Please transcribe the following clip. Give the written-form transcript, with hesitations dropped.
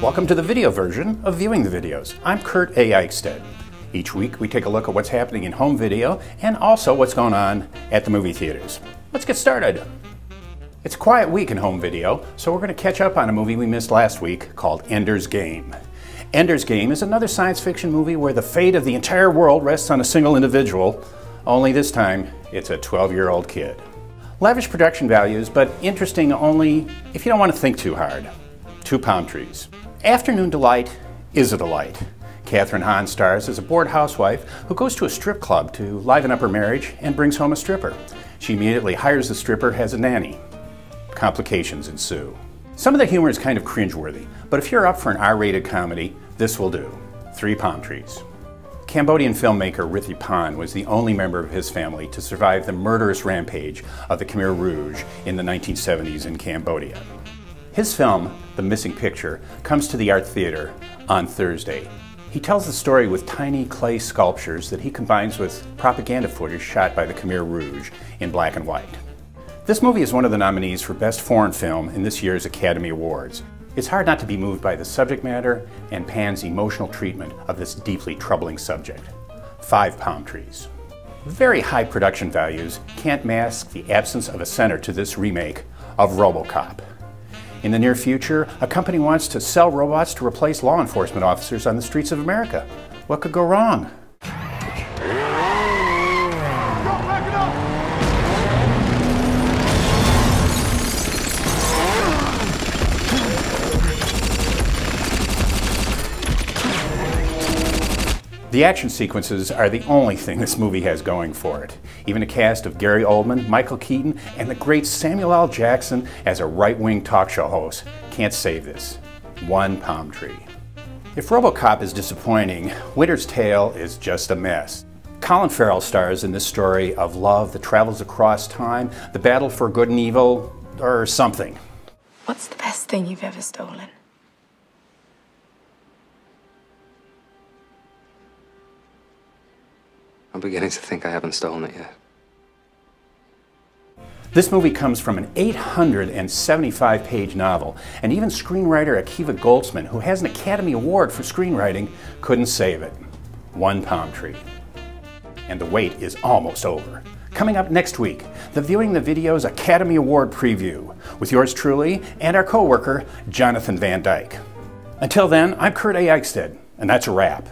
Welcome to the video version of Viewing the Videos. I'm Kurt A. Eichstead. Each week we take a look at what's happening in home video and also what's going on at the movie theaters. Let's get started. It's a quiet week in home video, so we're going to catch up on a movie we missed last week called Ender's Game. Ender's Game is another science fiction movie where the fate of the entire world rests on a single individual, only this time it's a 12-year-old kid. Lavish production values, but interesting only if you don't want to think too hard. 2 palm trees. Afternoon Delight is a delight. Kathryn Hahn stars as a bored housewife who goes to a strip club to liven up her marriage and brings home a stripper. She immediately hires the stripper as a nanny. Complications ensue. Some of the humor is kind of cringeworthy, but if you're up for an R-rated comedy, this will do. 3 palm trees. Cambodian filmmaker Rithi Pan was the only member of his family to survive the murderous rampage of the Khmer Rouge in the 1970s in Cambodia. His film, The Missing Picture, comes to the Art Theater on Thursday. He tells the story with tiny clay sculptures that he combines with propaganda footage shot by the Khmer Rouge in black and white. This movie is one of the nominees for Best Foreign Film in this year's Academy Awards. It's hard not to be moved by the subject matter and Pan's emotional treatment of this deeply troubling subject. 5 palm trees. Very high production values can't mask the absence of a center to this remake of RoboCop. In the near future, a company wants to sell robots to replace law enforcement officers on the streets of America. What could go wrong? The action sequences are the only thing this movie has going for it. Even a cast of Gary Oldman, Michael Keaton, and the great Samuel L. Jackson as a right-wing talk show host can't save this. 1 palm tree. If RoboCop is disappointing, Winter's Tale is just a mess. Colin Farrell stars in this story of love that travels across time, the battle for good and evil, or something. What's the best thing you've ever stolen? I'm beginning to think I haven't stolen it yet. This movie comes from an 875-page novel, and even screenwriter Akiva Goldsman, who has an Academy Award for screenwriting, couldn't save it. 1 palm tree. And the wait is almost over. Coming up next week, the Viewing the Videos Academy Award preview with yours truly and our co-worker, Jonathan Van Dyke. Until then, I'm Kurt A. Eichstead, and that's a wrap.